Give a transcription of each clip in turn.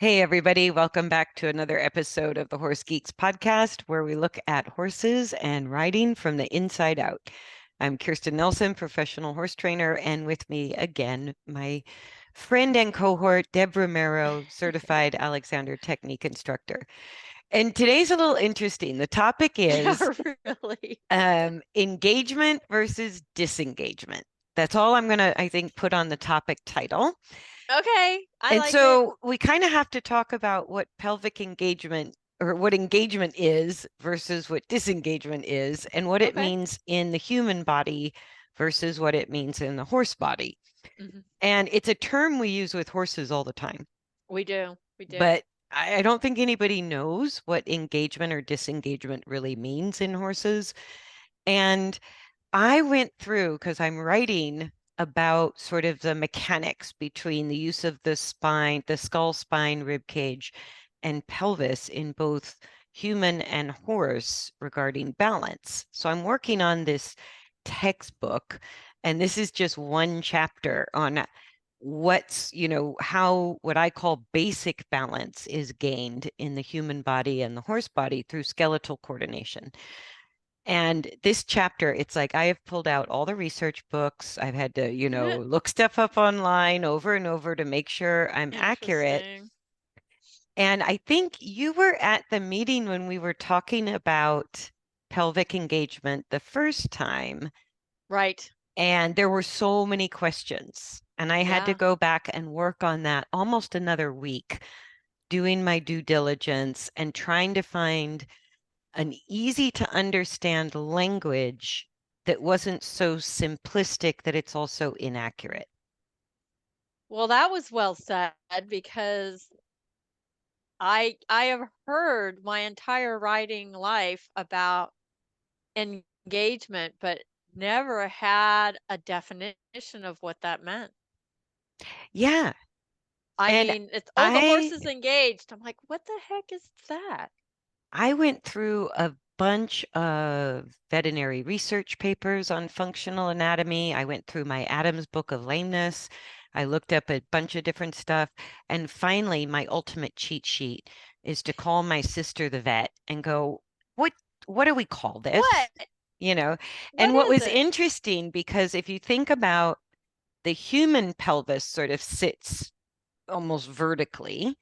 Hey, everybody. Welcome back to another episode of the Horse Geeks podcast, where we look at horses and riding from the inside out. I'm Kirsten Nelsen, professional horse trainer, and with me again, my friend and cohort, Deb Romero, certified Alexander technique instructor. And today's a little interesting. The topic is Really? engagement versus disengagement. That's all I'm going to, I think, put on the topic title. Okay, I And like it. so we kind of have to talk about what pelvic engagement or what engagement is versus what disengagement is and what it Okay. means in the human body versus what it means in the horse body. Mhm. And it's a term we use with horses all the time, We do. We do. but I don't think anybody knows what engagement or disengagement really means in horses. And I went through because I'm writing about sort of the mechanics between the use of the spine, the skull, spine, rib cage, and pelvis in both human and horse regarding balance. So I'm working on this textbook, and this is just one chapter on how what I call basic balance is gained in the human body and the horse body through skeletal coordination. And this chapter, it's like I have pulled out all the research books. I've had to, look stuff up online over and over to make sure I'm accurate. Interesting. And I think you were at the meeting when we were talking about pelvic engagement the first time, Right. and there were so many questions. And I had to Yeah. go back and work on that almost another week, doing my due diligence and trying to find an easy to understand language that wasn't so simplistic that it's also inaccurate. Well, that was well said because I have heard my entire writing life about engagement, but never had a definition of what that meant. Yeah. I And mean, it's, oh, the horse I is engaged. I'm like, what the heck is that? I went through a bunch of veterinary research papers on functional anatomy. I went through my Adams Book of Lameness. I looked up a bunch of different stuff. And finally, my ultimate cheat sheet is to call my sister, the vet, and go, what what do we call this? What? You know, What and what is was it? interesting, because if you think about the human pelvis sort of sits almost vertically,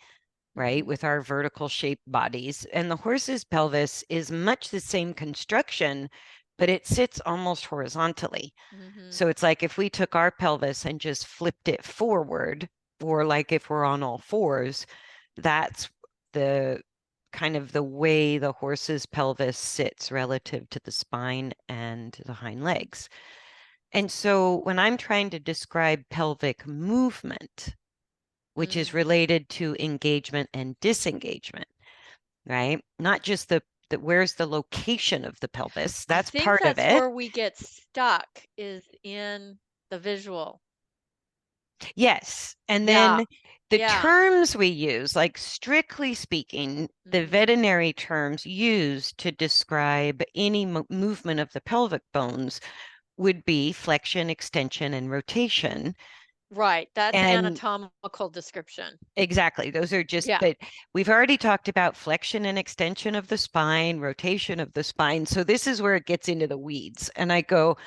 right, Mhm. with our vertical shaped bodies. And the horse's pelvis is much the same construction, but it sits almost horizontally. Mhm. So it's like if we took our pelvis and just flipped it forward, or like if we're on all fours, that's the kind of the way the horse's pelvis sits relative to the spine and the hind legs. And so when I'm trying to describe pelvic movement, which is Mm. related to engagement and disengagement, right? Not just the where's the location of the pelvis. I That's think part of that's it. where we get stuck is in the visual. Yes. And Yeah. then the Yeah. terms we use, like strictly speaking, the Mhm. veterinary terms used to describe any movement of the pelvic bones would be flexion, extension, and rotation. Right. That's And anatomical description. exactly. Those are just, Yeah. but we've already talked about flexion and extension of the spine, rotation of the spine. So this is where it gets into the weeds. And I go,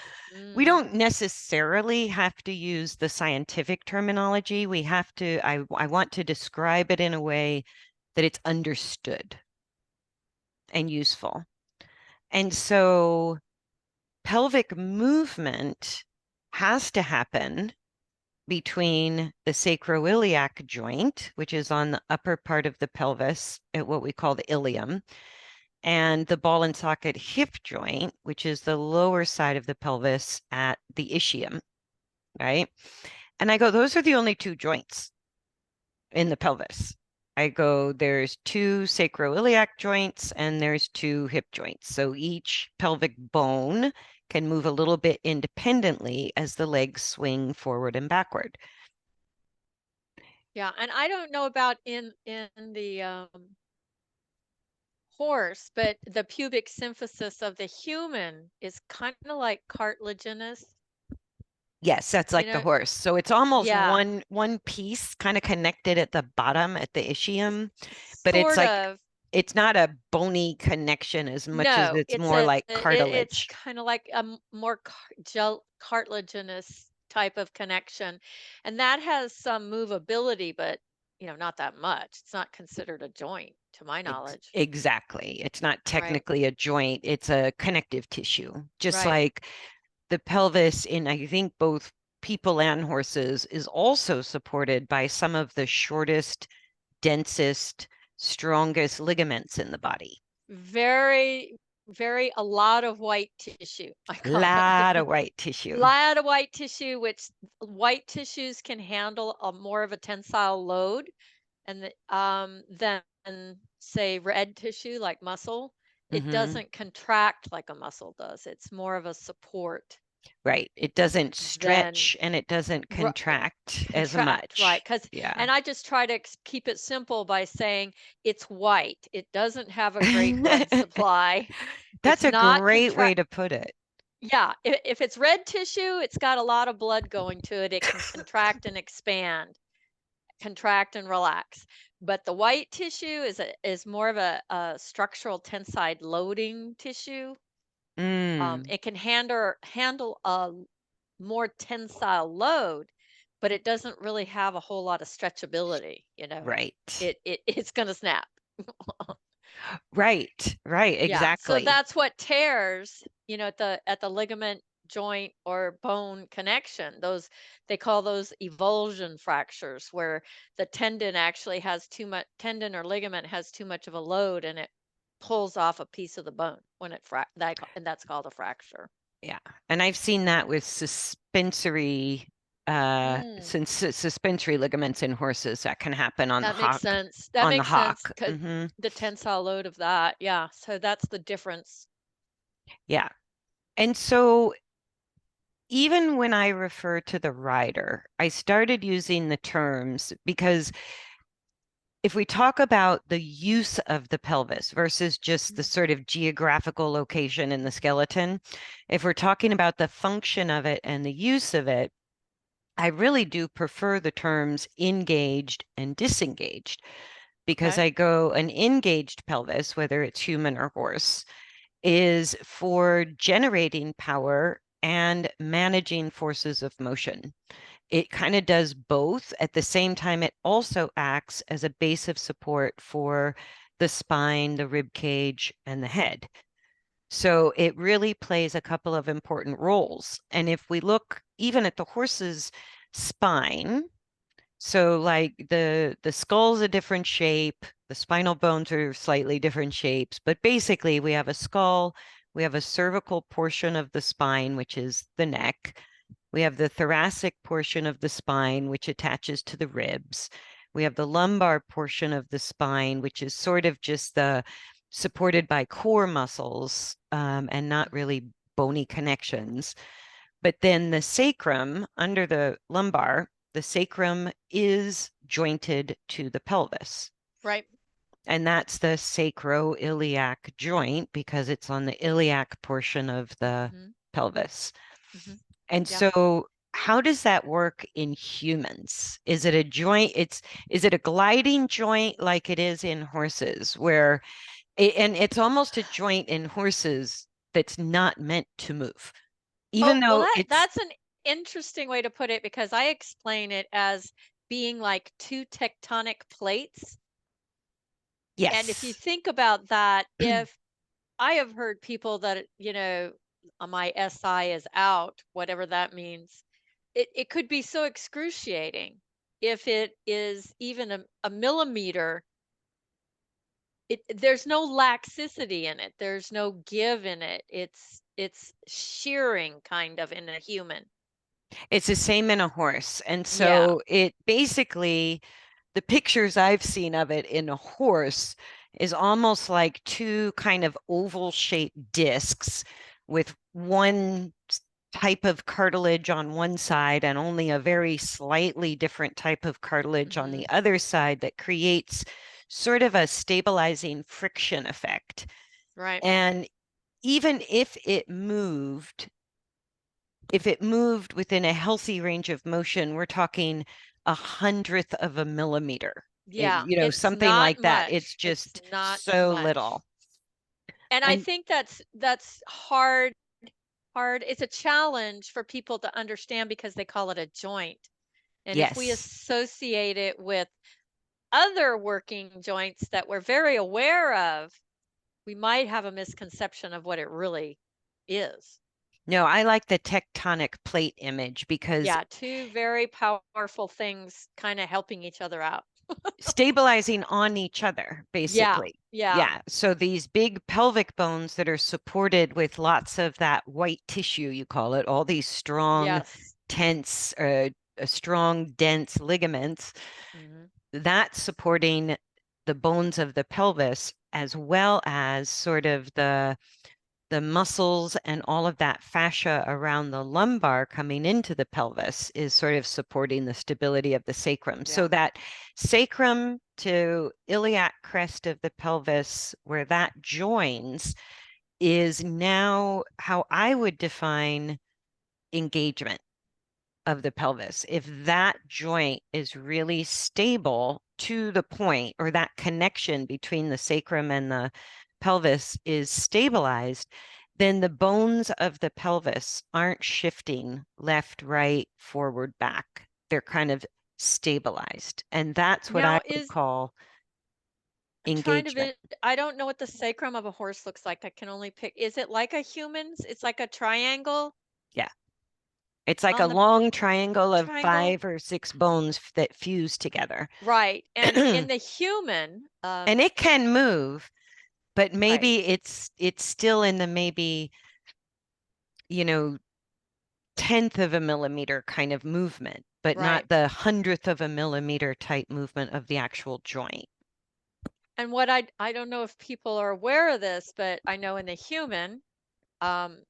we Mm. don't necessarily have to use the scientific terminology. We have to, I want to describe it in a way that it's understood and useful. And so pelvic movement has to happen between the sacroiliac joint, which is on the upper part of the pelvis at what we call the ilium, and the ball and socket hip joint, which is the lower side of the pelvis at the ischium, right? And I go, those are the only two joints in the pelvis. I go, there's two sacroiliac joints and there's two hip joints. So each pelvic bone can move a little bit independently as the legs swing forward and backward. Yeah. And I don't know about in the horse, but the pubic symphysis of the human is kind of like cartilaginous. Yes, that's You like the know, horse. So it's almost yeah, one piece kind of connected at the bottom at the ischium, but it's sort like of. it's not a bony connection as much as No, it's more like it's cartilage. kind of like a more gel cartilaginous type of connection, and that has some movability, but not that much. It's not considered a joint, to my knowledge. Exactly. It's not Right, technically a joint, it's a connective tissue. Just right. like the pelvis in, I think, both people and horses is also supported by some of the shortest, densest, strongest ligaments in the body. Very, very a lot of white tissue, I call it. Lot of white tissue. Lot of white tissue, which white tissues can handle a more of a tensile load, and than say red tissue like muscle. It Hmm. doesn't contract like a muscle does. It's more of a support Right. It doesn't than stretch and it doesn't contract as contract, right? much. Because Yeah. and I just try to keep it simple by saying it's white. It doesn't have a great blood supply. That's It's a not great way contract. to put it. Yeah, if it's red tissue, it's got a lot of blood going to it. It can contract and expand, contract and relax. But the white tissue is more of a structural tenside loading tissue. Mm, It can handle a more tensile load, but it doesn't really have a whole lot of stretchability. right. It's going to snap. Right. Right. Yeah, so Exactly. that's what tears, at the ligament, joint, or bone connection. Those they call those evulsion fractures, where the tendon actually has too much tendon or ligament has too much of a load, and it pulls off a piece of the bone when and that's called a fracture. Yeah. And I've seen that with Mm, suspensory ligaments in horses that can happen on the that makes hock, sense. That on the makes sense hock. because the tensile load of that. Yeah, so that's the difference. Yeah. And so even when I refer to the rider, I started using the terms because if we talk about the use of the pelvis versus just the Mm, sort of geographical location in the skeleton, if we're talking about the function of it and the use of it, I really do prefer the terms engaged and disengaged because okay. I go an engaged pelvis, whether it's human or horse, is for generating power and managing forces of motion. It kind of does both. At the same time, it also acts as a base of support for the spine, the rib cage, and the head. So it really plays a couple of important roles. And if we look even at the horse's spine, so like the skull's a different shape, the spinal bones are slightly different shapes, but basically we have a skull, we have a cervical portion of the spine, which is the neck. We have the thoracic portion of the spine, which attaches to the ribs. We have the lumbar portion of the spine, which is sort of just the supported by core muscles and not really bony connections. But then the sacrum under the lumbar, the sacrum is jointed to the pelvis. Right. And that's the sacroiliac joint because it's on the iliac portion of the Hmm. pelvis. Hmm. And Yeah. so how does that work in humans? Is it a joint? Is it a gliding joint like it is in horses where and it's almost a joint in horses that's not meant to move, even Oh, well, though it's that's an interesting way to put it because I explain it as being like two tectonic plates. And if you yes. think about that, if I have heard people that, my SI is out, whatever that means, it could be so excruciating if it is even a millimeter. There's no laxicity in it. There's no give in it. It's shearing kind of in a human. It's the same in a horse. And Yeah. so it basically, the pictures I've seen of it in a horse is almost like two kind of oval shaped discs with one type of cartilage on one side and only a very slightly different type of cartilage on Hmm. the other side that creates sort of a stabilizing friction effect. Right. And even if it moved if it moved within a healthy range of motion, we're talking 100th of a millimeter. Yeah, it's Something not like that. It's much. It's just not so much. little. And I And think that's hard. It's a challenge for people to understand because they call it a joint. And if we yes, associate it with other working joints that we're very aware of, we might have a misconception of what it really is. no, I like the tectonic plate image because Yeah, two very powerful things kind of helping each other out. stabilizing on each other, Yeah, basically. yeah, Yeah. So these big pelvic bones that are supported with lots of that white tissue, you call it, all these strong, yes. tense, strong, dense ligaments, Hmm. that's supporting the bones of the pelvis as well as sort of the muscles and all of that fascia around the lumbar coming into the pelvis is sort of supporting the stability of the sacrum. So Yeah. that sacrum to iliac crest of the pelvis, where that joins, is now how I would define engagement of the pelvis. If that joint is really stable to the point, or that connection between the sacrum and the pelvis is stabilized, then the bones of the pelvis aren't shifting left, right, forward, back. They're kind of stabilized. And that's what I Now would is call I'm trying to engagement. I don't know what the sacrum of a horse looks like. I can only pick. Is it like a human's? It's like a triangle Yeah. It's like a on the long triangle of triangle. 5 or 6 bones that fuse together. Right. And in And the human, it can move, but right, maybe it's still in the maybe, you know, 10th of a millimeter kind of movement, but right. not the 100th of a millimeter type movement of the actual joint. And what I don't know if people are aware of this, but I know in the human, um,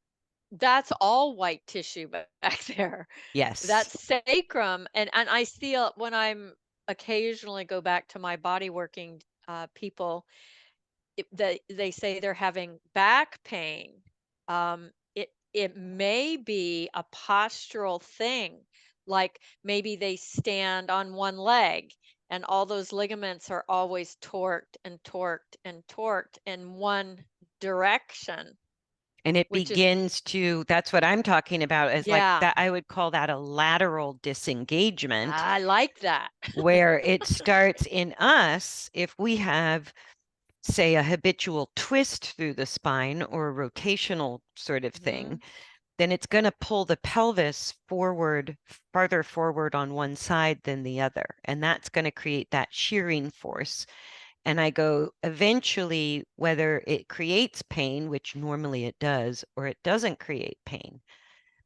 that's all white tissue back there. Yes. That sacrum, and I see when I'm occasionally go back to my body working people, they say they're having back pain. It may be a postural thing, like maybe they stand on one leg and all those ligaments are always torqued and torqued and torqued in one direction, And it which is begins to, that's what I'm talking about, as like yeah, that. I would call that a lateral disengagement, I like that. where it starts in us if we have, say, a habitual twist through the spine or a rotational sort of thing, Hmm. then it's going to pull the pelvis forward, farther forward on one side than the other. And that's going to create that shearing force. And I go, eventually, whether it creates pain, which normally it does, or it doesn't create pain,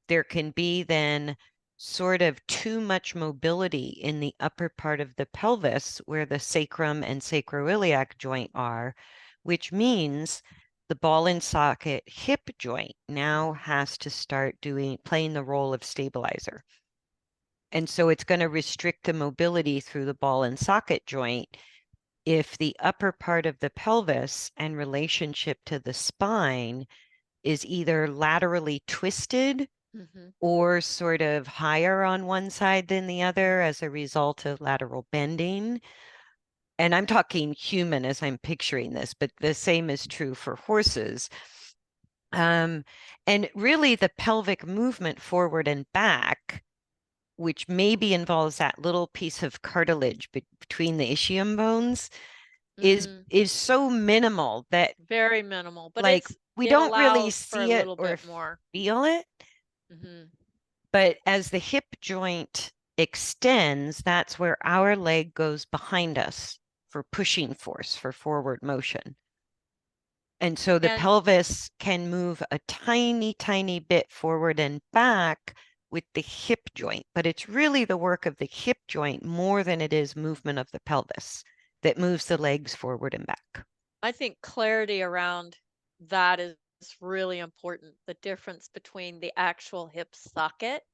there can be then sort of too much mobility in the upper part of the pelvis where the sacrum and sacroiliac joint are, which means the ball and socket hip joint now has to start playing the role of stabilizer. And so it's going to restrict the mobility through the ball and socket joint if the upper part of the pelvis and relationship to the spine is either laterally twisted Hmm. or sort of higher on one side than the other as a result of lateral bending. And I'm talking human as I'm picturing this, but the same is true for horses. Um, and really, the pelvic movement forward and back, which maybe involves that little piece of cartilage between the ischium bones, is Mm, is so minimal that very minimal, but like we it don't really allows for a see it little or bit more. feel it. Hmm. But as the hip joint extends, that's where our leg goes behind us for pushing force for forward motion. And so the And pelvis can move a tiny, tiny bit forward and back with the hip joint, but it's really the work of the hip joint more than it is movement of the pelvis that moves the legs forward and back. I think clarity around that is really important. The difference between the actual hip socket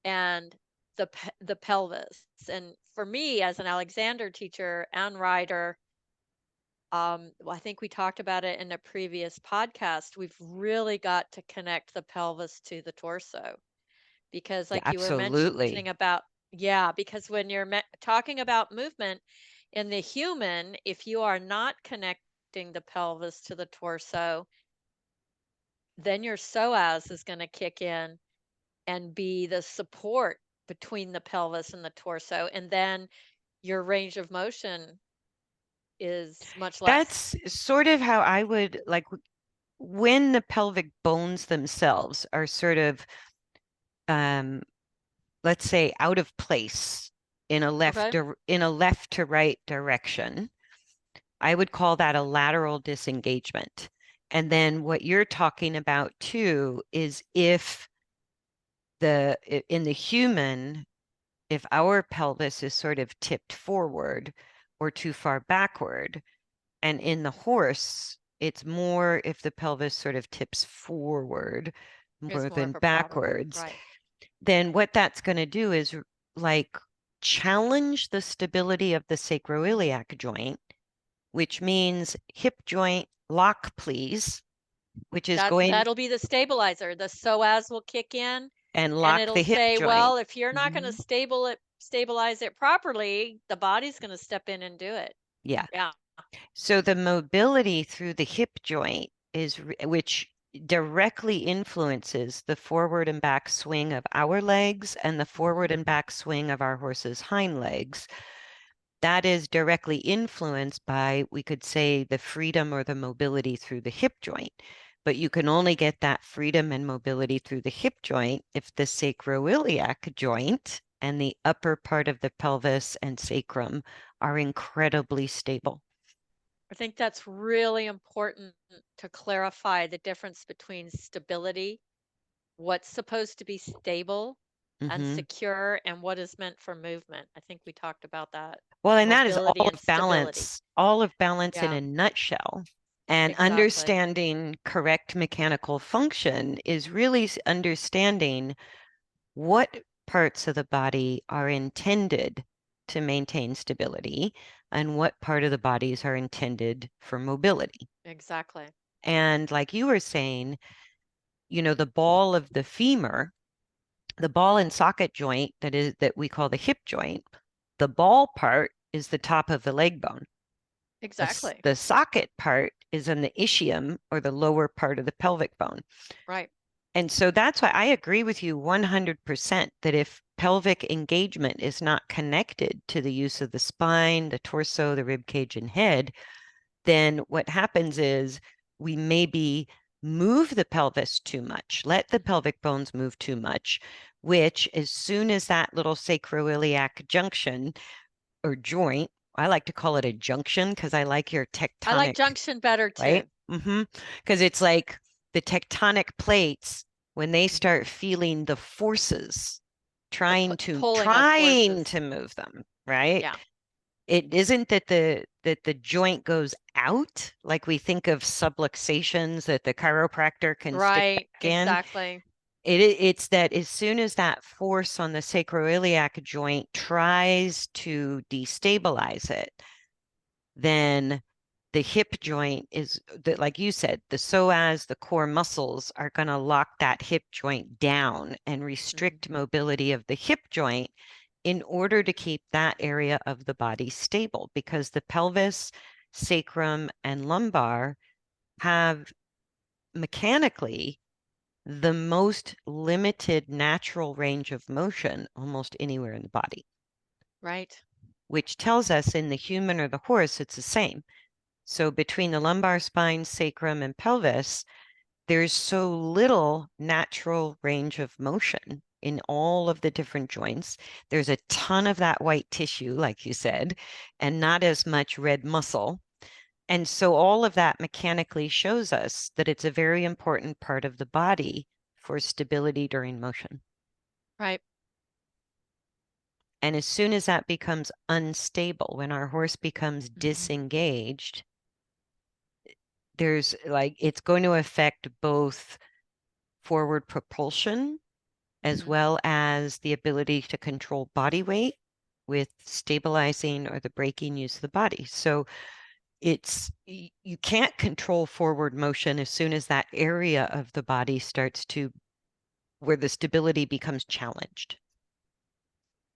and the pelvis. And for me as an Alexander teacher and rider, I think we talked about it in a previous podcast. We've really got to connect the pelvis to the torso because, Yeah, like you were absolutely. mentioning about, yeah, because when you're talking about movement in the human, if you are not connecting the pelvis to the torso, then your psoas is going to kick in and be the support between the pelvis and the torso. And then your range of motion is much less. That's sort of how I would like when the pelvic bones themselves are sort of um let's say out of place in a Okay. left to right direction. I would call that a lateral disengagement. And then what you're talking about too is if in the human, if our pelvis is sort of tipped forward or too far backward, and in the horse, it's more if the pelvis sort of tips forward It's more more than of a problem. backwards, Right. then what that's going to do is like challenge the stability of the sacroiliac joint, which means hip joint lock, please, which is going That'll be the stabilizer. The psoas will kick in and and lock it'll the hip say, joint. well, if you're not going to Mhm. stabilize it properly, the body's going to step in and do it. Yeah. Yeah. So the mobility through the hip joint is, which directly influences the forward and back swing of our legs and the forward Mhm. and back swing of our horse's hind legs. That is directly influenced by, we could say, the freedom or the mobility through the hip joint. But you can only get that freedom and mobility through the hip joint if the sacroiliac joint and the upper part of the pelvis and sacrum are incredibly stable. I think that's really important to clarify the difference between stability, what's supposed to be stable and Hmm. secure, and what is meant for movement. I think we talked about that. Well, and that is Mobility and stability. all of balance in Yeah, a nutshell. And exactly. understanding correct mechanical function is really understanding what parts of the body are intended to maintain stability and what part of the bodies are intended for mobility. Exactly. And like you were saying, the ball of the femur, the ball and socket joint that we call the hip joint, the ball part is the top of the leg bone. Exactly. The socket part is in the ischium or the lower part of the pelvic bone. Right. And so that's why I agree with you 100% that if pelvic engagement is not connected to the use of the spine, the torso, the rib cage, and head, then what happens is we maybe move the pelvis too much, let the pelvic bones move too much, which as soon as that little sacroiliac junction or joint, I like to call it a junction because I like your I like tectonic, junction better right? too. Because it's like the tectonic plates when they Mhm. start feeling the forces The pulling of trying forces. to move them, right? Yeah. It isn't that the joint goes out like we think of subluxations that the chiropractor can stick Right. back in. Exactly. It's that as soon as that force on the sacroiliac joint tries to destabilize it, then the hip joint is that, like you said, the psoas, the core muscles are going to lock that hip joint down and Mhm. restrict mobility of the hip joint in order to keep that area of the body stable because the pelvis, sacrum, and lumbar have mechanically the most limited natural range of motion almost anywhere in the body, Right. which tells us in the human or the horse it's the same. So between the lumbar spine, sacrum, and pelvis, there's so little natural range of motion in all of the different joints. There's a ton of that white tissue, like you said, and not as much red muscle. And so all of that mechanically shows us that it's a very important part of the body for stability during motion. Right. And as soon as that becomes unstable, when our horse becomes Mhm. disengaged, there's like it's going to affect both forward propulsion as Mhm. well as the ability to control body weight with stabilizing or the braking use of the body. So you can't control forward motion as soon as that area of the body starts to where the stability becomes challenged.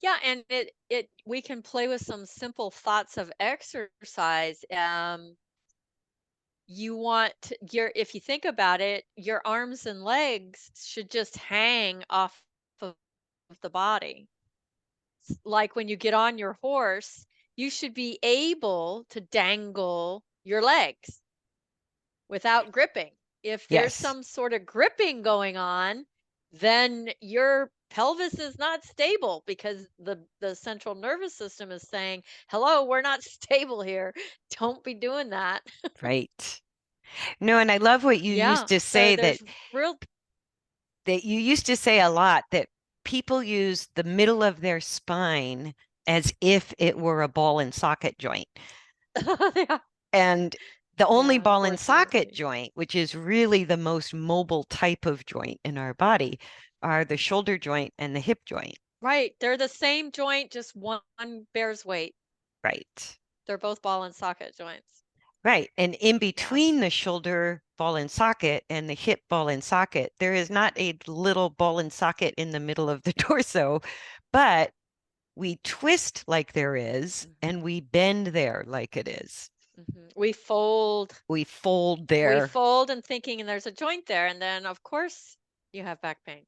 Yeah, and it we can play with some simple thoughts of exercise. You want your if you think about it, your arms and legs should just hang off of the body. Like when you get on your horse, you should be able to dangle your legs without gripping. If there's Yes, some sort of gripping going on, then your pelvis is not stable because the central nervous system is saying, "Hello, we're not stable here. Don't be doing that." right. No, and I love what you used Yeah. to So say there's real that you used to say a lot that people use the middle of their spine as if it were a ball and socket joint. yeah. And the only Yeah, ball and socket unfortunately. joint, which is really the most mobile type of joint in our body, are the shoulder joint and the hip joint. Right. They're the same joint, just one bears weight. Right. They're both ball and socket joints. Right. And in Yeah. between the shoulder ball and socket and the hip ball and socket, there is not a little ball and socket in the middle of the torso, but we twist like there is, and Mhm. we bend there like it is. Mhm. We We fold we there. fold and thinking and there's a joint there, and then of course you have back pain.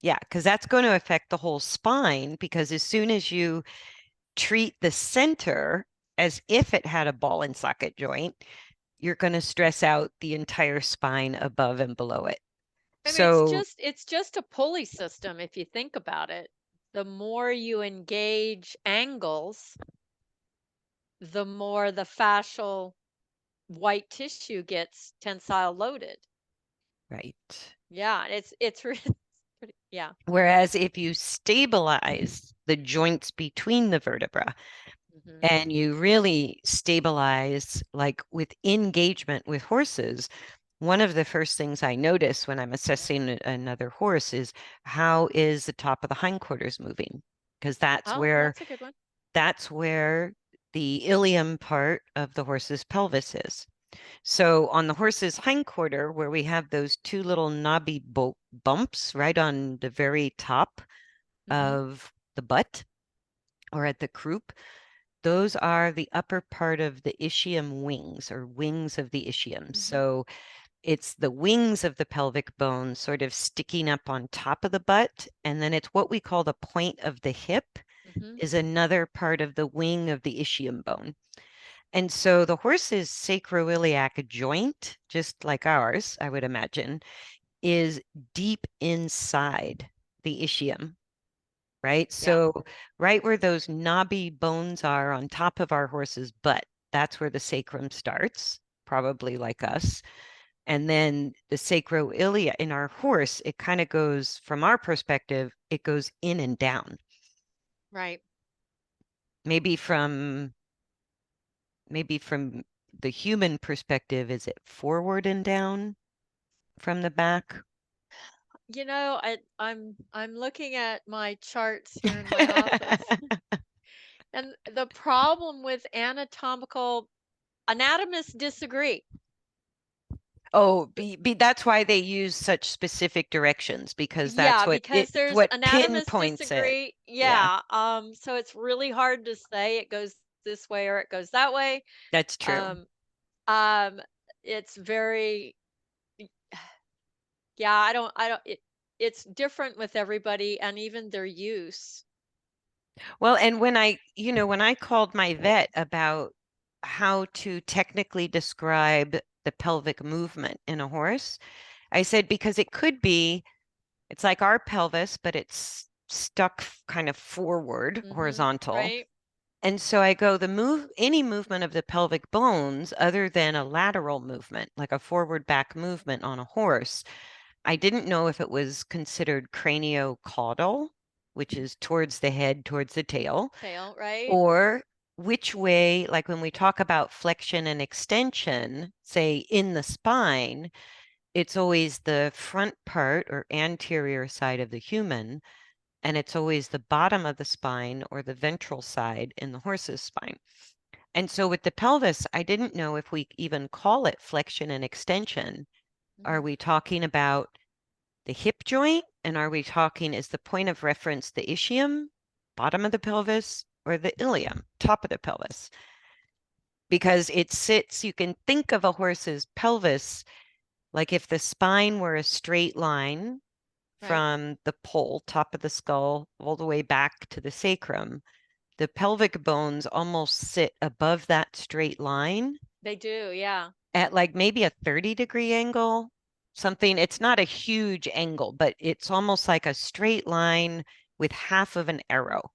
Yeah, because that's going to affect the whole spine. Because as soon as you treat the center as if it had a ball and socket joint, you're going to stress out the entire spine above and below it. And So, it's just a pulley system if you think about it. The more you engage angles, the more the fascial white tissue gets tensile loaded. right. Yeah, it's really pretty yeah. Whereas if you stabilize the joints between the vertebra Mhm. and you really stabilize, like with engagement with horses, one of the first things I notice when I'm assessing another horse is how is the top of the hindquarters moving? Because Oh, that's a good one. that's where the ilium part of the horse's pelvis is. So on the horse's hindquarter, where we have those two little knobby bumps right on the very top Mhm. of the butt or at the croup, those are the upper part of the ischium wings or wings of the ischium. Mhm. So it's the wings of the pelvic bone sort of sticking up on top of the butt. And then it's what we call the point of the hip Mhm. is another part of the wing of the ischium bone. And so the horse's sacroiliac joint, just like ours, I would imagine, is deep inside the ischium, right? Yeah. So right where those knobby bones are on top of our horse's butt, that's where the sacrum starts, probably like us. And then the sacroiliac in our horse, it kind of goes, from our perspective, it goes in and down. Right. Maybe from maybe from the human perspective, is it forward and down from the back? I'm looking at my charts here in my office. And the problem with anatomical anatomists disagree. Oh, that's why they use such specific directions because Yeah, because it's there's what anatomists pinpoints it. disagree. Yeah, Yeah. So it's really hard to say it goes this way or it goes that way. that's true. Um, um, it's very yeah, it's different with everybody and even their use. Well, and when I called my vet about how to technically describe the pelvic movement in a horse, I said because it could be, it's like our pelvis, but it's stuck kind of forward, Mhm. horizontal. Right? And so I go, any movement of the pelvic bones other than a lateral movement, like a forward back movement on a horse, I didn't know if it was considered craniocaudal, which is towards the head, towards the tail, Tail, right? or which way, like when we talk about flexion and extension, say in the spine, it's always the front part or anterior side of the human, and it's always the bottom of the spine or the ventral side in the horse's spine. And so with the pelvis, I didn't know if we even call it flexion and extension. Are we talking about the hip joint? And are we talking, is the point of reference the ischium, bottom of the pelvis, or the ilium, top of the pelvis? Because it sits, you can think of a horse's pelvis like if the spine were a straight line Right. from the pole, top of the skull, all the way back to the sacrum. The pelvic bones almost sit above that straight line They do, yeah. at like maybe a 30-degree angle, something. It's not a huge angle, but it's almost like a straight line with half of an arrow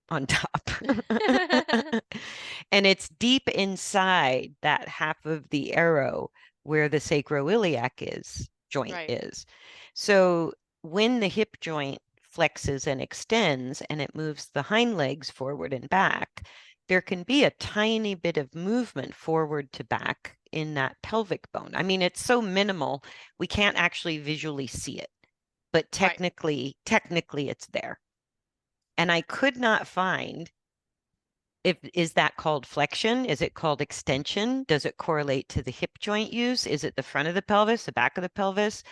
on top. And it's deep inside that half of the arrow where the sacroiliac joint Right, is. So when the hip joint flexes and extends and it moves the hind legs forward and back, there can be a tiny bit of movement forward to back in that pelvic bone. I mean, it's so minimal, we can't actually visually see it, but right. technically it's there. And I could not find if is that called flexion? Is it called extension? Does it correlate to the hip joint use? Is it the front of the pelvis, the back of the pelvis?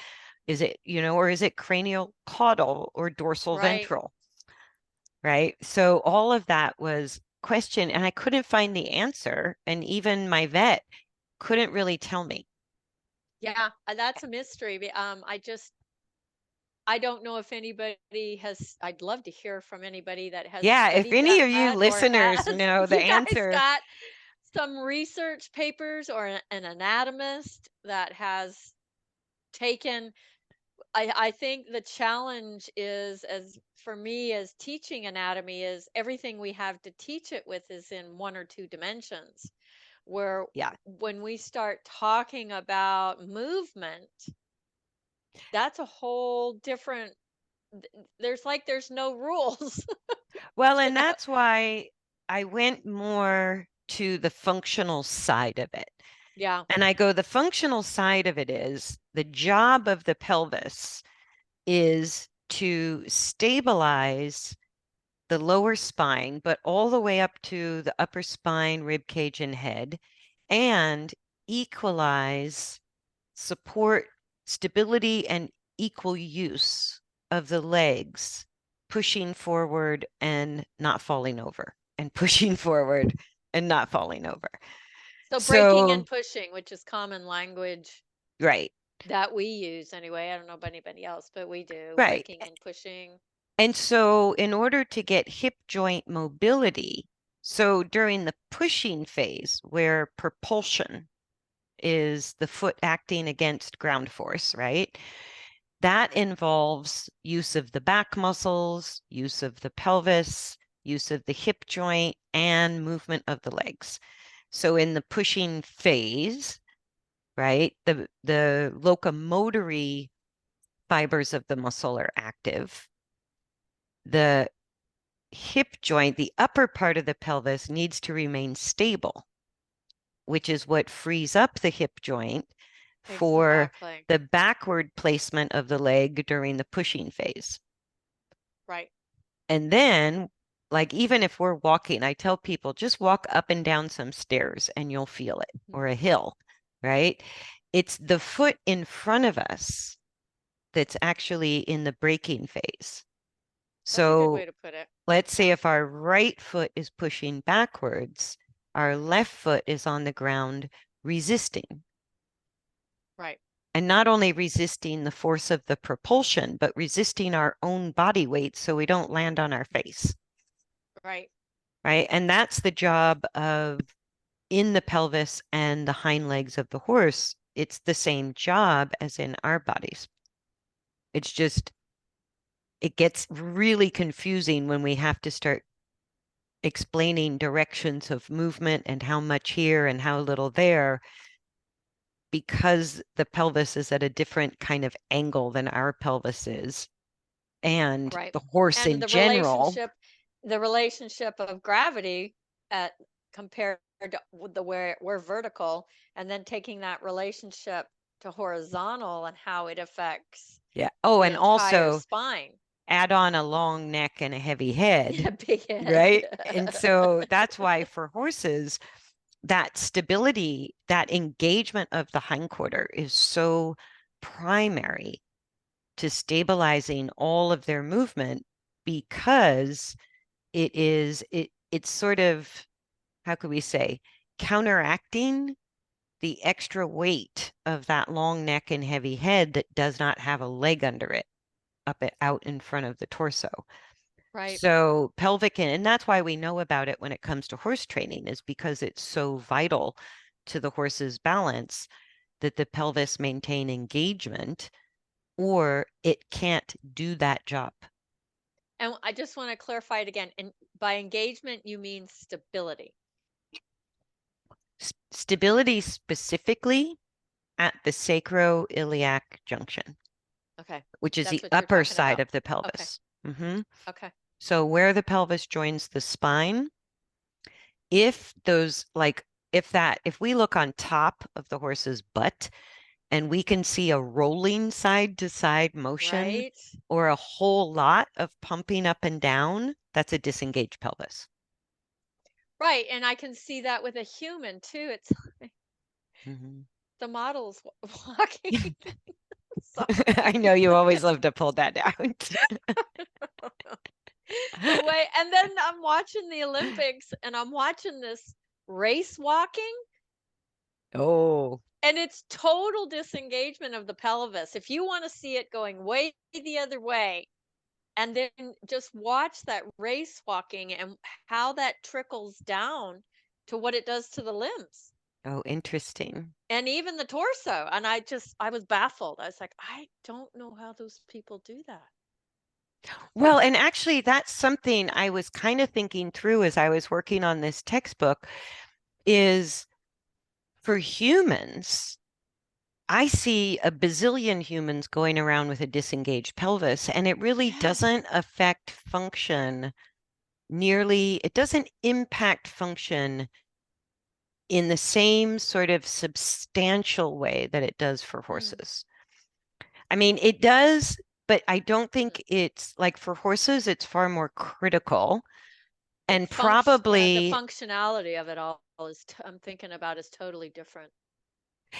Is it, or is it cranial caudal or dorsal Right. ventral? Right. So all of that was question, and I couldn't find the answer. And even my vet couldn't really tell me. Yeah, that's a mystery. I don't know if anybody has, I'd love to hear from anybody that has Yeah, if studied any of you that or listeners has, know the you guys answer, got some research papers or an anatomist that has taken, I think the challenge is, as for me as teaching anatomy, is everything we have to teach it with is in one or two dimensions. Where yeah. when we start talking about movement, that's a whole different, there's no rules. Well, You and know? that's why I went more to the functional side of it. Yeah. And I go, the functional side of it is the job of the pelvis is to stabilize the lower spine, but all the way up to the upper spine, rib cage, and head, and equalize support, stability, and equal use of the legs, pushing forward and not falling over, and pushing forward and not falling over. So breaking So, and pushing, which is common language right, that we use anyway. I don't know about anybody else, but we do right. breaking and pushing. And so, in order to get hip joint mobility, so during the pushing phase, where propulsion is the foot acting against ground force, right? That involves use of the back muscles, use of the pelvis, use of the hip joint, and movement of the legs. So in the pushing phase, right, the locomotory fibers of the muscle are active. The hip joint, the upper part of the pelvis, needs to remain stable, which is what frees up the hip joint for Exactly. the backward placement of the leg during the pushing phase. Right. And then, like, even if we're walking, I tell people just walk up and down some stairs and you'll feel it, Mhm. or a hill, right? It's the foot in front of us that's actually in the braking phase. That's a good So way to put it. let's say Yeah. if our right foot is pushing backwards, our left foot is on the ground resisting. Right. And not only resisting the force of the propulsion, but resisting our own body weight so we don't land on our face, Right. right? And that's the job of in the pelvis and the hind legs of the horse. It's the same job as in our bodies. It's just, it gets really confusing when we have to start explaining directions of movement and how much here and how little there because the pelvis is at a different kind of angle than our pelvis is. And Right. the horse And in general, the relationship of gravity at compared to the where we're vertical, and then taking that relationship to horizontal and how it affects yeah. Oh, the and entire also spine. add on a long neck and a heavy head, Yeah, big head. right? And so that's why for horses, that stability, that engagement of the hindquarter is so primary to stabilizing all of their movement because it's sort of, how could we say, counteracting the extra weight of that long neck and heavy head that does not have a leg under it out in front of the torso. Right. So pelvic, and that's why we know about it when it comes to horse training, is because it's so vital to the horse's balance that the pelvis maintain engagement, or it can't do that job. And I just want to clarify it again. And by engagement, you mean stability. Stability specifically at the sacroiliac junction, Okay. which is the That's what you're upper talking side about. of the Okay. pelvis. Okay. So where the pelvis joins the spine, if those like if we look on top of the horse's butt and we can see a rolling side to side motion Right. or a whole lot of pumping up and down, that's a disengaged pelvis. Right. And I can see that with a human too. It's like Mhm. the model's walking. I Sorry. know you always love to pull that out. The way, and then I'm watching the Olympics and I'm watching this race walking, Oh, and it's total disengagement of the pelvis. If you want to see it going way the other way, and then just watch that race walking and how that trickles down to what it does to the limbs oh, interesting. and even the torso. And I was baffled. I was like, I don't know how those people do that. Well, and actually, that's something I was kind of thinking through as I was working on this textbook is for humans, I see a bazillion humans going around with a disengaged pelvis, and it really Yes. doesn't affect function nearly, it doesn't impact function in the same sort of substantial way that it does for Mm, horses. I mean, it does, but I don't mm. think it's like for horses, it's far more critical and The probably, functionality of it all is, I'm thinking about is totally different.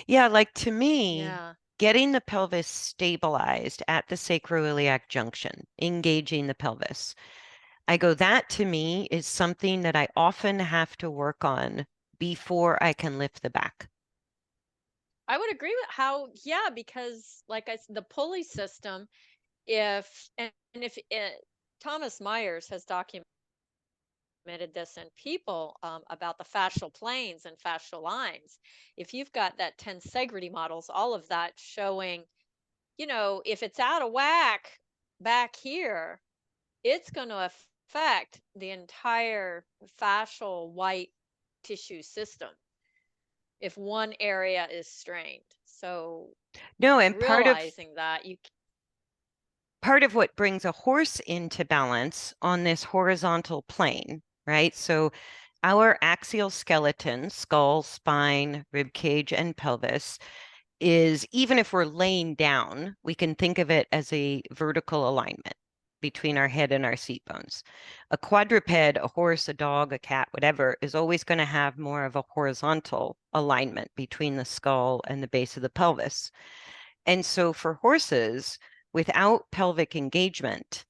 yeah, like to me, Yeah. getting the pelvis stabilized at the sacroiliac junction, engaging the pelvis. I go, that to me is something that I often have to work on before I can lift the back. I would agree with how, yeah, because like I said, the pulley system, if, and if it, Thomas Myers has documented this in people about the fascial planes and fascial lines. If you've got that tensegrity models, all of that showing, if it's out of whack back here, it's going to affect the entire fascial white tissue system if one area is strained. So No, and realizing that you part of what brings a horse into balance on this horizontal plane, right? So our axial skeleton, skull, spine, rib cage, and pelvis is, even if we're laying down, we can think of it as a vertical alignment between our head and our seat bones. A quadruped, a horse, a dog, a cat, whatever, is always going to have more of a horizontal alignment between the skull and the base of the pelvis. And so for horses, without pelvic engagement,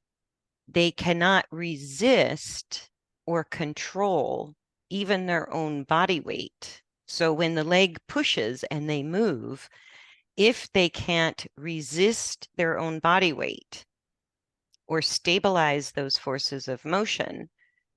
they cannot resist or control even their own body weight. So when the leg pushes and they move, if they can't resist their own body weight or stabilize those forces of motion,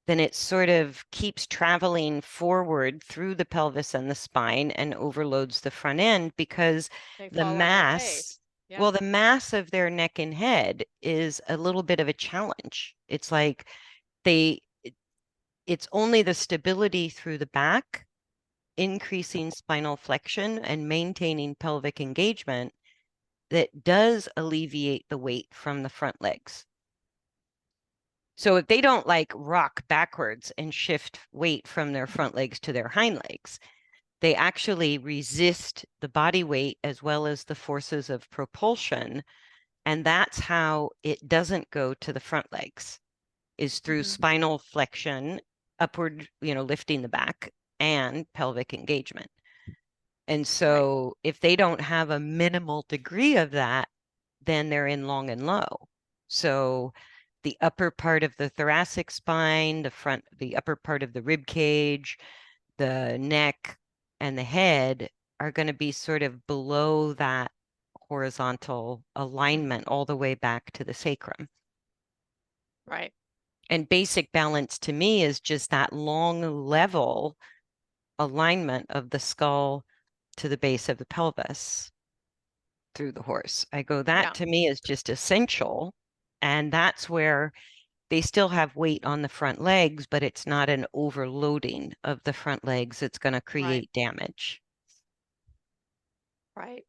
then it sort of keeps traveling forward through the pelvis and the spine and overloads the front end because they the fall on their mass, face. Yeah. well, the mass of their neck and head is a little bit of a challenge. It's like they, it's only the stability through the back, increasing spinal flexion and maintaining pelvic engagement that does alleviate the weight from the front legs. So if they don't like rock backwards and shift weight from their front legs to their hind legs, they actually resist the body weight as well as the forces of propulsion. And that's how it doesn't go to the front legs, is through Hmm. spinal flexion, upward, lifting the back and pelvic engagement. And so if they don't have a minimal degree of that, then they're in long and low. So the upper part of the thoracic spine, the upper part of the rib cage, the neck, and the head are going to be sort of below that horizontal alignment all the way back to the sacrum. Right. And basic balance to me is just that long level alignment of the skull to the base of the pelvis through the horse. I go, that Yeah. to me is just essential. And that's where they still have weight on the front legs, but it's not an overloading of the front legs. It's going to Right. create damage. Right.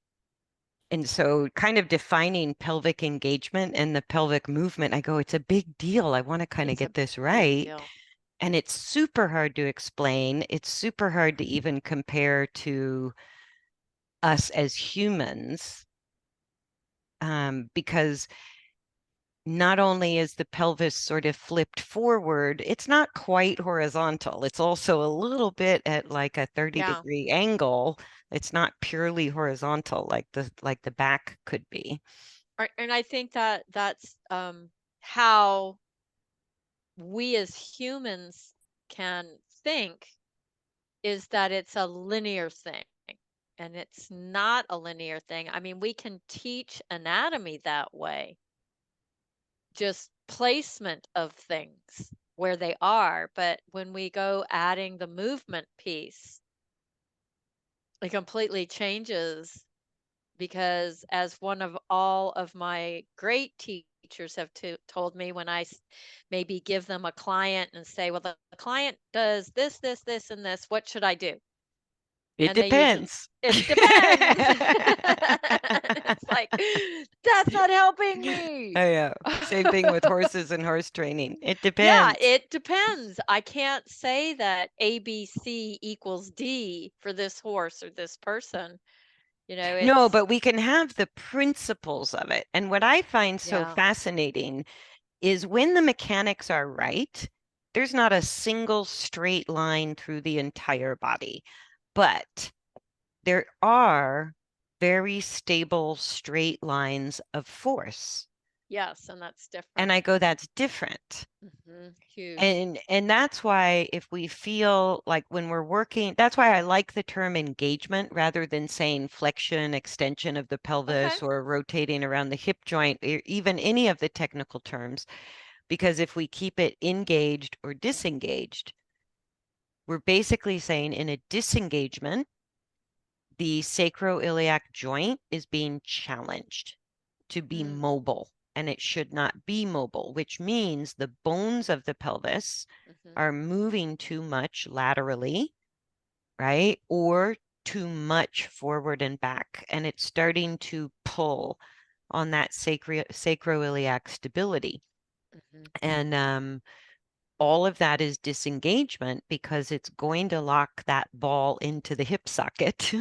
And so kind of defining pelvic engagement and the pelvic movement, I go, it's a big deal. I want to kind of It's a get this big right. deal. And it's super hard to explain. It's super hard to even compare to us as humans, because not only is the pelvis sort of flipped forward, it's not quite horizontal. It's also a little bit at like a 30-degree angle. It's not purely horizontal like the back could be. Right. And I think that that's how we as humans can think, is that it's a linear thing. And it's not a linear thing. I mean, we can teach anatomy that way, just placement of things where they are. But when we go adding the movement piece, it completely changes, because as one of all of my great teachers have told me, when I maybe give them a client and say, well, the client does this, this, this, and this, what should I do? It And they usually, depends. it depends. It's like, that's not helping me. I know. Same thing with horses and horse training. It Yeah, depends. it depends. I can't say that ABC equals D for this horse or this person. No, It's, but we can have the principles of it. And what I find so yeah, fascinating is when the mechanics are right, there's not a single straight line through the entire body, but there are very stable straight lines of force. yes, and that's And different. I go, that's different. Huge. And that's why if we feel like when we're working, that's why I like the term engagement rather than saying flexion, extension of the Okay. pelvis or rotating around the hip joint, or even any of the technical terms, because if we keep it engaged or disengaged, we're basically saying in a disengagement, the sacroiliac joint is being challenged to be Mm, mobile, and it should not be mobile, which means the bones of the pelvis mhm, are moving too much laterally, right? Or too much forward and back, and it's starting to pull on that sacroiliac stability. mhm. And all of that is disengagement because it's going to lock that ball into the hip socket.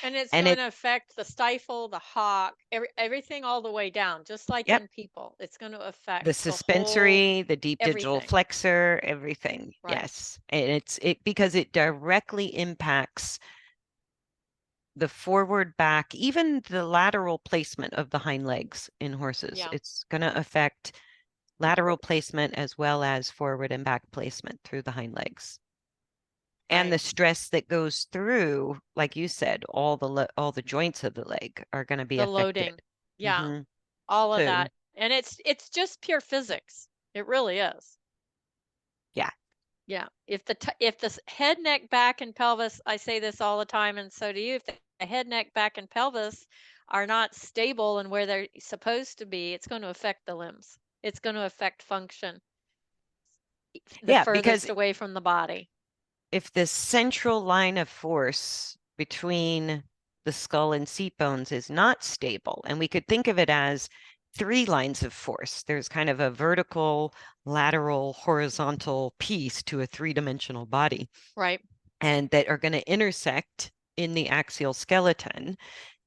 And it's And going it, to affect the stifle, the hock, everything all the way down, just like yep, in people. It's going to the affect the whole suspensory, the deep digital everything. flexor, everything. Right. Yes. And it because it directly impacts the forward back, even the lateral placement of the hind legs in horses. Yeah. It's going to affect lateral placement as well as forward and back placement through the hind legs. And Right. the stress that goes through, like you said, all the joints of the leg are going to be The affected. loading. Yeah. Hmm. All of So, that. And it's just pure physics. It really is. yeah. Yeah. If the head, neck, back, and pelvis, I say this all the time, and so do you. If the head, neck, back, and pelvis are not stable and where they're supposed to be, it's going to affect the limbs. It's going to affect function the Yeah, because furthest away from the body. if the central line of force between the skull and seat bones is not stable, and we could think of it as three lines of force, there's kind of a vertical, lateral, horizontal piece to a three-dimensional body, Right. and that are going to intersect in the axial skeleton.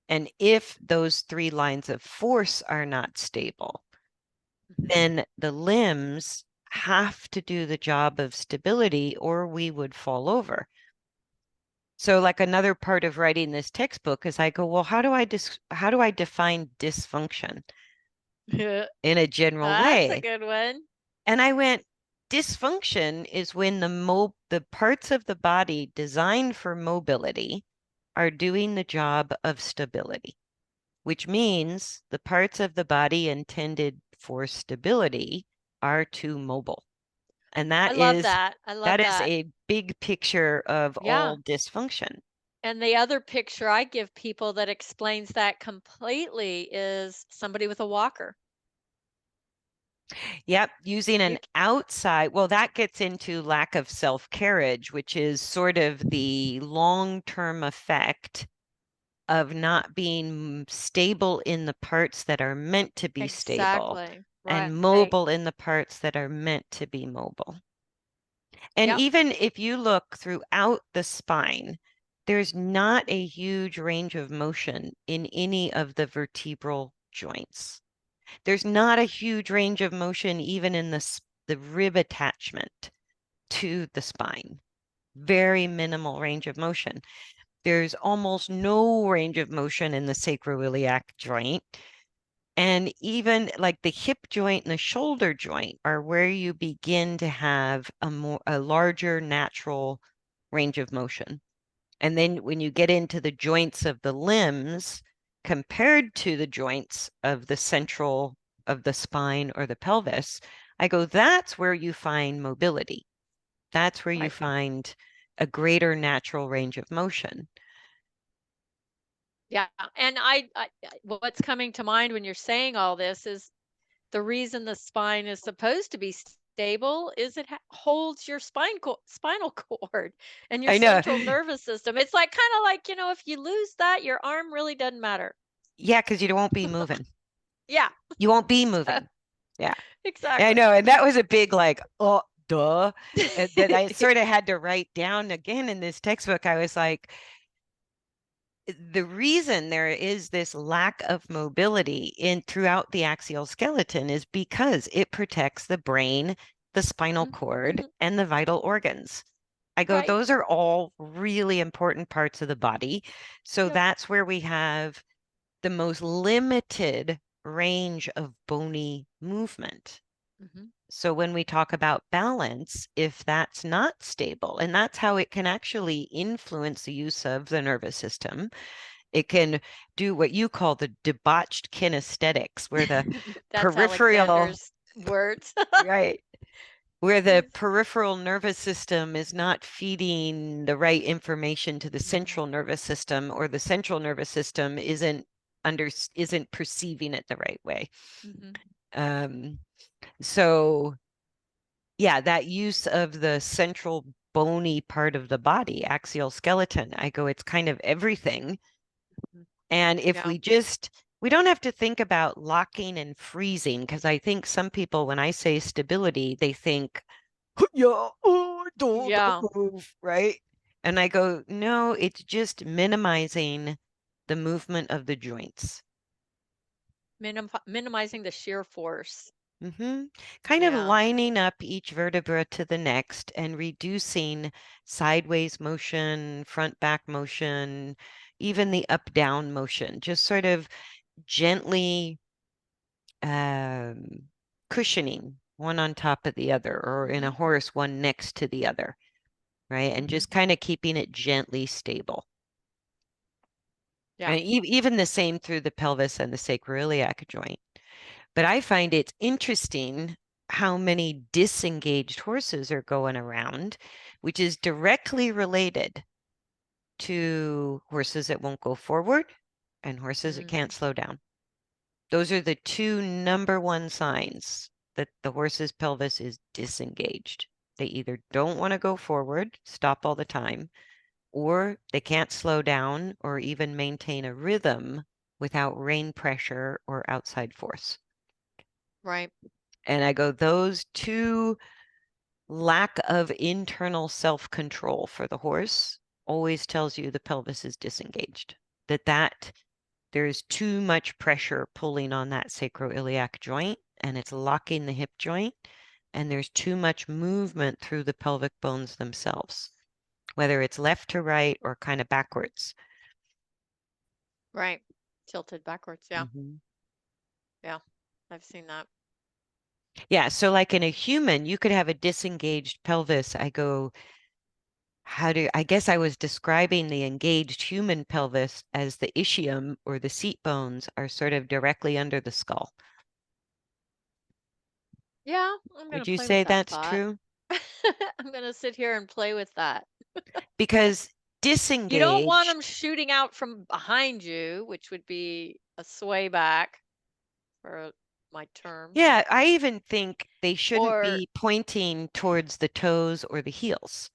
And if those three lines of force are not stable, Mhm. then the limbs have to do the job of stability or we would fall over. So like another part of writing this textbook is I go, well, how do I define dysfunction in a general That's a way? good one. And I went, dysfunction is when the parts of the body designed for mobility are doing the job of stability, which means the parts of the body intended for stability are too mobile. And I love that. I love that is that. a big picture of Yeah. all dysfunction. And the other picture I give people that explains that completely is somebody with a walker. Yep, using You an outside, well, that gets into lack of self-carriage, which is sort of the long-term effect of not being stable in the parts that are meant to be stable exactly and right. mobile in the parts that are meant to be mobile. And Yep. even if you look throughout the spine, there's not a huge range of motion in any of the vertebral joints. There's not a huge range of motion even in the rib attachment to the spine. Very minimal range of motion. There's almost no range of motion in the sacroiliac joint. And even like the hip joint and the shoulder joint are where you begin to have a larger natural range of motion. And then when you get into the joints of the limbs, compared to the joints of the central of the spine or the pelvis, I go, that's where you find mobility. That's where you Right. find a greater natural range of motion. Yeah. And what's coming to mind when you're saying all this is the reason the spine is supposed to be stable is it holds your spinal cord and your I know. central nervous system. It's like kind of like, if you lose that, your arm really doesn't matter. Yeah, because you won't be moving. Yeah. You won't be So, moving. Yeah. I exactly. know. And that was a big like, oh, duh. That I sort of had to write down again in this textbook. I was like, the reason there is this lack of mobility in throughout the axial skeleton is because it protects the brain, the spinal cord, Mhm. and the vital organs. I go, Right. those are all really important parts of the body. So Yep. that's where we have the most limited range of bony movement. Hmm. So when we talk about balance, if that's not stable, and that's how it can actually influence the use of the nervous system, it can do what you call the debauched kinesthetics, where the That's peripheral, Alexander's words. right, where the peripheral nervous system is not feeding the right information to the Mhm. central nervous system, or the central nervous system isn't perceiving it the right way. Mhm. Um, so yeah, that use of the central bony part of the body, axial skeleton, I go, it's kind of everything. Mhm. And if Yeah. we don't have to think about locking and freezing, because I think some people, when I say stability, they think, yeah, oh, don't Yeah. move, right? And I go, no, it's just minimizing the movement of the joints. Minimizing the shear force. Hmm. Kind of Yeah. lining up each vertebra to the next and reducing sideways motion, front back motion, even the up down motion, just sort of gently um, cushioning one on top of the other, or in a Mhm. horse, one next to the other, right? And Mhm. just kind of keeping it gently stable. Yeah. And even the same through the pelvis and the sacroiliac joint. But I find it's interesting how many disengaged horses are going around, which is directly related to horses that won't go forward and horses that can't Mm. slow down. Those are the two number one signs that the horse's pelvis is disengaged. They either don't want to go forward, stop all the time, or they can't slow down or even maintain a rhythm without rein pressure or outside force. Right. And I go, those two lack of internal self-control for the horse always tells you the pelvis is disengaged. That there's too much pressure pulling on that sacroiliac joint and it's locking the hip joint, and there's too much movement through the pelvic bones themselves. whether it's left to right or kind of backwards. Right. Tilted backwards. Yeah. Mhm. Yeah. I've seen that. Yeah, so like in a human, you could have a disengaged pelvis. I guess I was describing the engaged human pelvis as the ischium or the seat bones are sort of directly under the skull. Yeah, I'm going Would to you play with say that that's thought. true? I'm going to sit here and play with that. Because You don't want them disengaged, shooting out from behind you, which would be a sway back for my term. yeah, I even think they shouldn't Or be pointing towards the toes or the heels.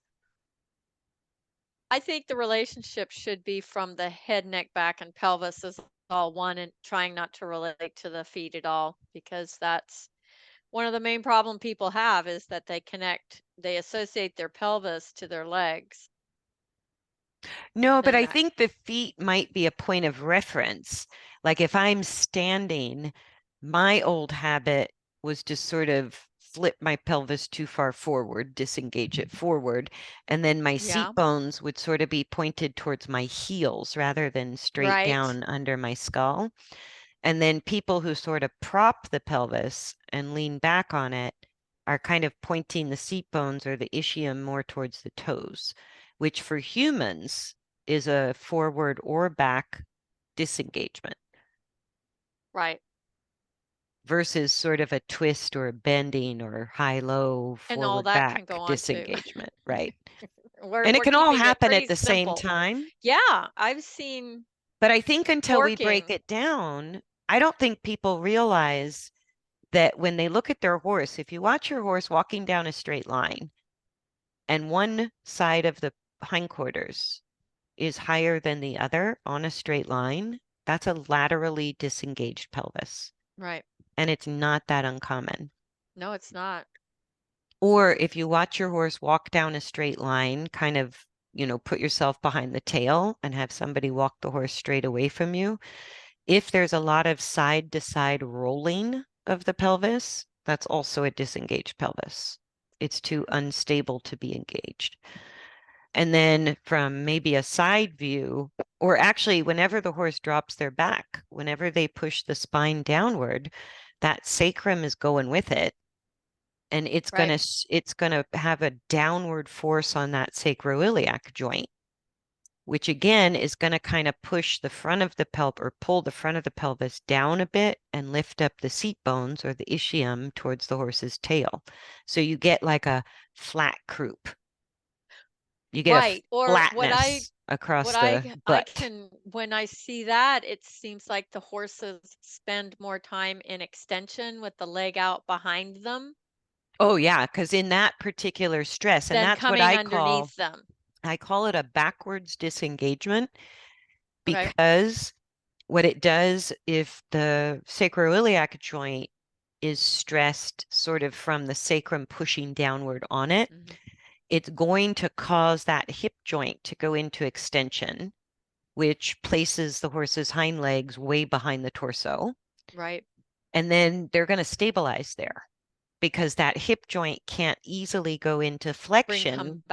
I think the relationship should be from the head, neck, back, and pelvis as all one, and trying not to relate to the feet at all, because that's one of the main problem people have, is that they associate their pelvis to their legs. No, but And I that, think the feet might be a point of reference. Like if I'm standing, my old habit was to sort of flip my pelvis too far forward, disengage it forward, and then my yeah, seat bones would sort of be pointed towards my heels rather than straight right, down under my skull. And then people who sort of prop the pelvis and lean back on it are kind of pointing the seat bones or the ischium more towards the toes, which for humans is a forward or back disengagement right. versus sort of a twist or a bending or high-low And all forward that can go back on too. disengagement, right? we're And it we're can all keeping it happen at pretty the same simple. time. Yeah, I've seen But I think until we break torquing. it down, I don't think people realize that when they look at their horse, if you watch your horse walking down a straight line and one side of the hindquarters is higher than the other on a straight line, that's a laterally disengaged pelvis. Right. And it's not that uncommon. No, it's not. Or if you watch your horse walk down a straight line, kind of, put yourself behind the tail and have somebody walk the horse straight away from you. If there's a lot of side to side rolling of the pelvis, that's also a disengaged pelvis. It's too unstable to be engaged. And then from maybe a side view, or actually, whenever the horse drops their back, whenever they push the spine downward, that sacrum is going with it. And Right. it's gonna have a downward force on that sacroiliac joint, which again is going to kind of push the front of the pelvis or pull the front of the pelvis down a bit and lift up the seat bones or the ischium towards the horse's tail. So you get like a flat croup. You get a Right. Or flatness what across I the I butt. can when I see that, it seems like the horses spend more time in extension with the leg out behind them Oh yeah, because in that particular stress, and than that's what coming underneath them. I call it a backwards disengagement Okay. because what it does if the sacroiliac joint is stressed sort of from the sacrum pushing downward on it, Hmm. it's going to cause that hip joint to go into extension, which places the horse's hind legs way behind the torso. Right. And then they're going to stabilize there because that hip joint can't easily go into flexion,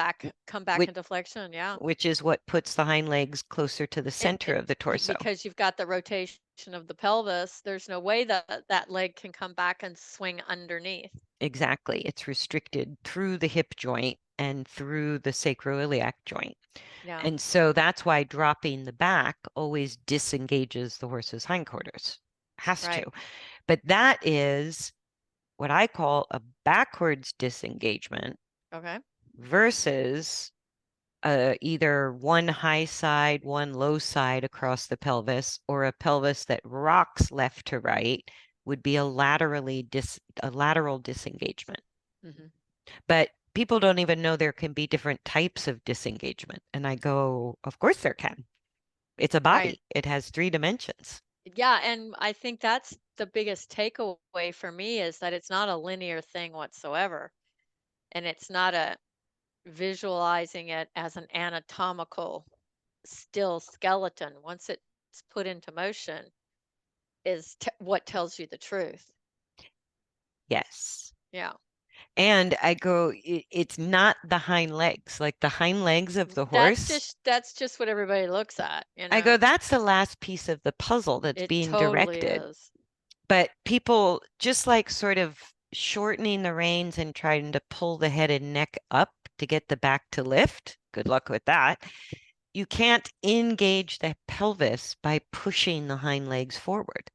Come back which, into flexion. Yeah. which is what puts the hind legs closer to the And center of the torso. because you've got the rotation of the pelvis, there's no way that that leg can come back and swing underneath. Exactly. It's restricted through the hip joint and through the sacroiliac joint. Yeah. And so that's why dropping the back always disengages the horse's hindquarters. Has to. Right. But that is what I call a backwards disengagement Okay. versus either one high side, one low side across the pelvis, or a pelvis that rocks left to right would be a lateral disengagement. Hmm. But people don't even know there can be different types of disengagement. And I go, of course there can. It's a Right. body. It has three dimensions. Yeah, and I think that's the biggest takeaway for me, is that it's not a linear thing whatsoever. And it's not a visualizing it as an anatomical still skeleton. Once it's put into motion, is what tells you the truth. Yes. Yeah. And I go, it's not the hind legs, like the hind legs of the horse. That's just what everybody looks at, I go, that's the last piece of the puzzle that's It being totally directed. is. But people just like sort of shortening the reins and trying to pull the head and neck up to get the back to lift. Good luck with that. You can't engage the pelvis by pushing the hind legs forward.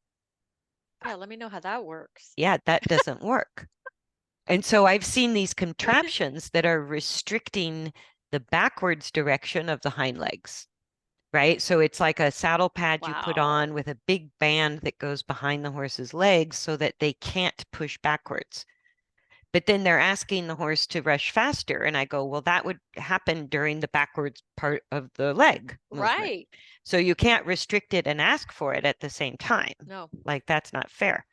Yeah, let me know how that works. Yeah, that doesn't work. And so I've seen these contraptions that are restricting the backwards direction of the hind legs, right? So it's like a saddle pad you put on Wow. with a big band that goes behind the horse's legs so that they can't push backwards. But then they're asking the horse to rush faster. And I go, well, that would happen during the backwards part of the leg movement. Right. So you can't restrict it and ask for it at the same time. No. Like that's not fair.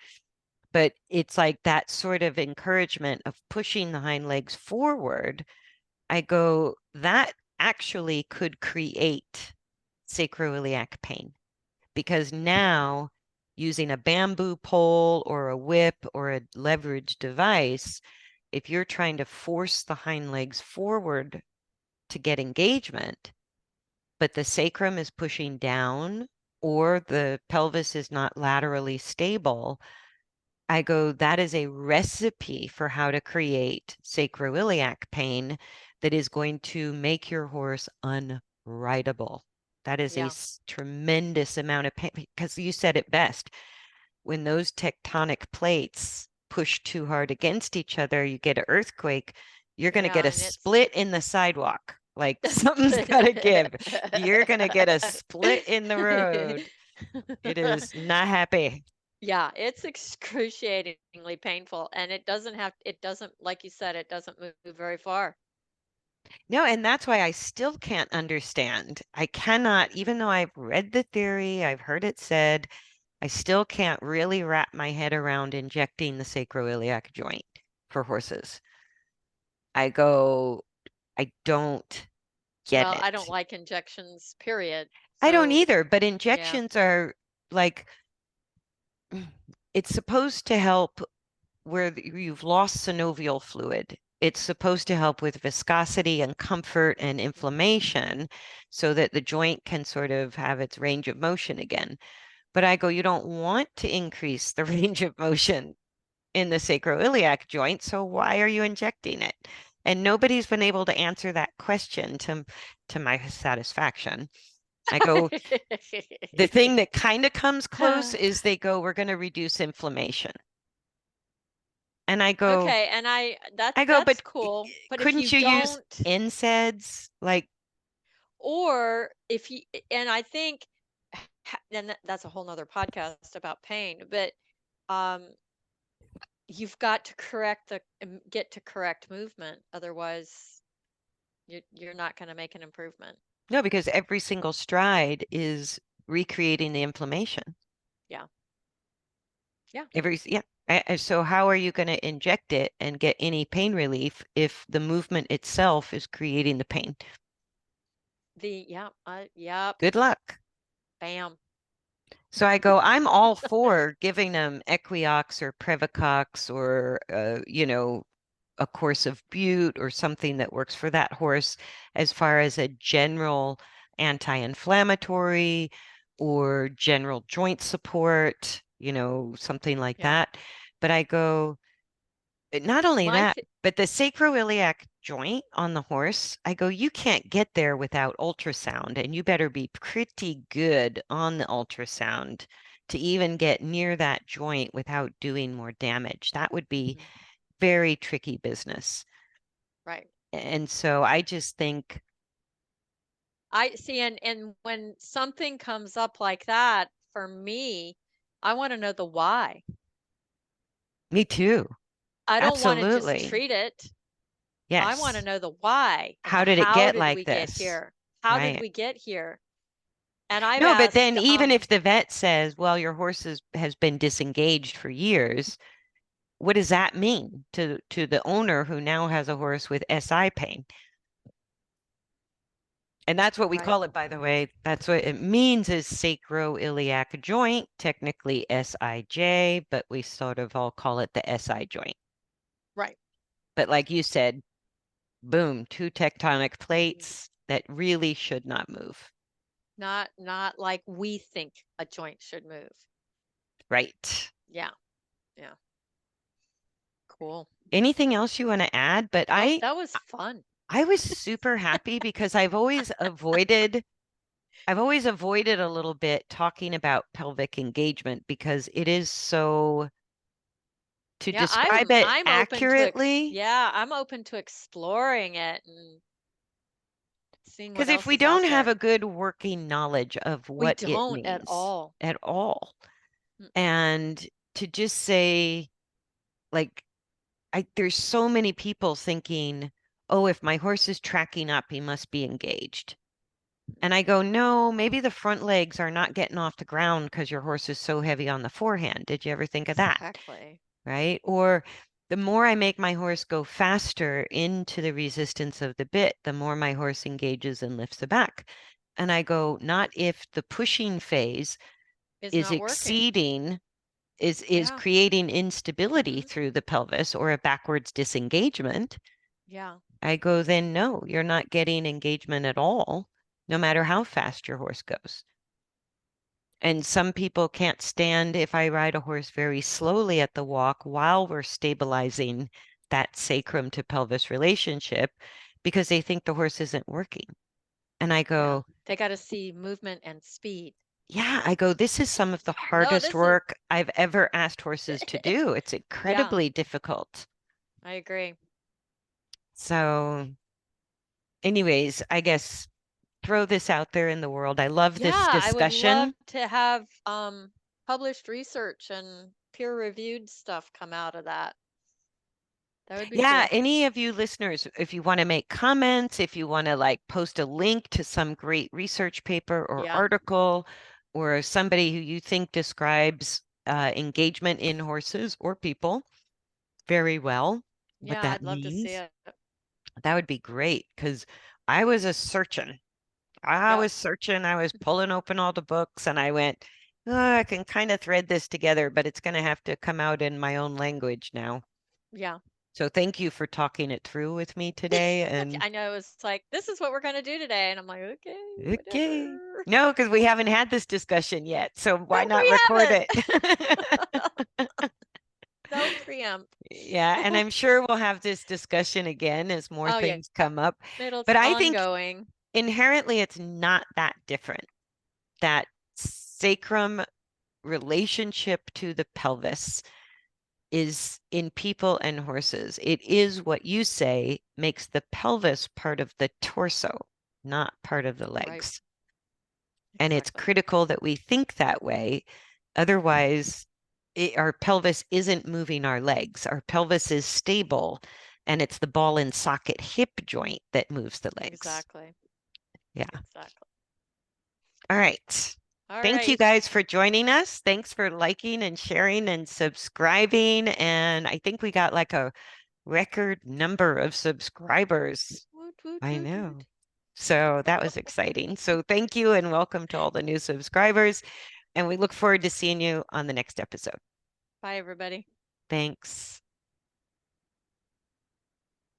But it's like that sort of encouragement of pushing the hind legs forward. I go, that actually could create sacroiliac pain because now using a bamboo pole or a whip or a leverage device, if you're trying to force the hind legs forward to get engagement, but the sacrum is pushing down or the pelvis is not laterally stable, I go, that is a recipe for how to create sacroiliac pain that is going to make your horse unrideable. That is a Yeah. tremendous amount of pain because you said it best. When those tectonic plates push too hard against each other, you get an earthquake, you're going to Yeah, get a and it's split in the sidewalk. Like something's got to give. You're going to get a split in the road. It is not happy. Yeah, it's excruciatingly painful, and it doesn't, like you said, it doesn't move very far. No, and that's why I still can't understand. I cannot, even though I've read the theory, I've heard it said, I still can't really wrap my head around injecting the sacroiliac joint for horses. I go, I don't get Well, I don't it. like injections, period. I don't So, either, but yeah. injections are like, it's supposed to help where you've lost synovial fluid. It's supposed to help with viscosity and comfort and Mhm. inflammation so that the joint can sort of have its range of motion again. But I go, you don't want to increase the range of motion in the sacroiliac joint, so why are you injecting it? And nobody's been able to answer that question to my satisfaction. I go, the thing that kind of comes close is they go, we're going to reduce inflammation. And Okay, and I go, that's but cool. But if couldn't you you use don't, NSAIDs? Like, or if you, and I think, and that's a whole nother podcast about pain, but um, you've got to get to correct movement. Otherwise, you're not going to make an improvement. no, because every single stride is recreating the inflammation. Yeah. Yeah. Yeah. So how are you going to inject it and get any pain relief if the movement itself is creating the pain? Yep. Good luck. Bam. So I go, I'm all for giving them Equiox or Previcox or, a course of Butte or something that works for that horse as far as a general anti-inflammatory or general joint support, something like Yeah. that. But I go, not only My that, th but the sacroiliac joint on the horse, I go, you can't get there without ultrasound, and you better be pretty good on the ultrasound to even get near that joint without doing more damage. That would be Mhm. very tricky business. Right. And so I just think, I see, and when something comes up like that, for me, I want to know the why. me too. I don't want to just Absolutely. treat it. I want to Yes. know the why and the How did it how get did like we get this? here? How did Right. we get here? And I've No, but asked, then even if the vet says, well, your has been disengaged for years, what does that mean to the owner who now has a horse with SI pain? And that's what we right, call it, by the way. That's what it means is sacroiliac joint, technically SIJ, but we sort of all call it the SI joint. right. But like you said, boom, two tectonic plates that really should not move. Not like we think a joint should move. Right. Yeah. Yeah. Cool. Anything else you want to add? But Nope, I that was fun. I was super happy because I've always avoided a little bit talking about pelvic engagement because it is so to Yeah, describe it I'm open to accurately. yeah, I'm open to exploring it and seeing what Because if else we is out don't have there. a good working knowledge of We what it don't at means all. at all, Mm-mm. and to just say, like, there's so many people thinking, oh, if my horse is tracking up, he must be engaged. And I go, no, maybe the front legs are not getting off the ground because your horse is so heavy on the forehand. Did you ever think of that? Exactly. Right? Or the more I make my horse go faster into the resistance of the bit, the more my horse engages and lifts the back. And I go, not if the pushing phase It's is not working. exceeding, is Yeah. creating instability Hmm. through the pelvis or a backwards disengagement. Yeah. I go, then no, you're not getting engagement at all, no matter how fast your horse goes. And some people can't stand if I ride a horse very slowly at the walk while we're stabilizing that sacrum to pelvis relationship because they think the horse isn't working. And I Yeah. go, They got to see movement and speed. yeah, I go, this is some of the No, hardest this is work I've ever asked horses to do. It's yeah, incredibly difficult. I agree. So, anyways, I guess throw this out there in the world. I love this Yeah, I would love discussion. to have published research and peer-reviewed stuff come out of that. That would be Yeah, cool. any of you listeners, if you want to make comments, if you want to like post a link to some great research paper or Yeah. article, or somebody who you think describes engagement in horses or people very well, what Yeah, that I'd love to see means, it. that would be great because I was a searching. I Yep. was searching, I was pulling open all the books, and I went, oh, I can kind of thread this together, but it's going to have to come out in my own language now. Yeah. So thank you for talking it through with me today. And I know it's like this is what we're going to do today and I'm like, okay, okay. whatever. No, because we haven't had this discussion yet. So why No, not we record haven't. it? No preempt. Yeah, and I'm sure we'll have this discussion again as more Oh yeah. things come up. It's But I think ongoing. inherently it's not that different. That sacrum relationship to the pelvis is in people and horses. It is what you say makes the pelvis part of the torso, not part of the Right. legs. And it's Exactly. critical that we think that way. Otherwise, our pelvis isn't moving our legs. Our pelvis is stable, and it's the ball and socket hip joint that moves the legs. Exactly. Yeah. Exactly. All right. All Thank you right. guys for joining us. Thanks for liking and sharing and subscribing. And I think we got like a record number of subscribers. Woot, woot, I woot, woot. know. So that was exciting. So thank you and welcome to all the new subscribers. And we look forward to seeing you on the next episode. Bye, everybody. Thanks.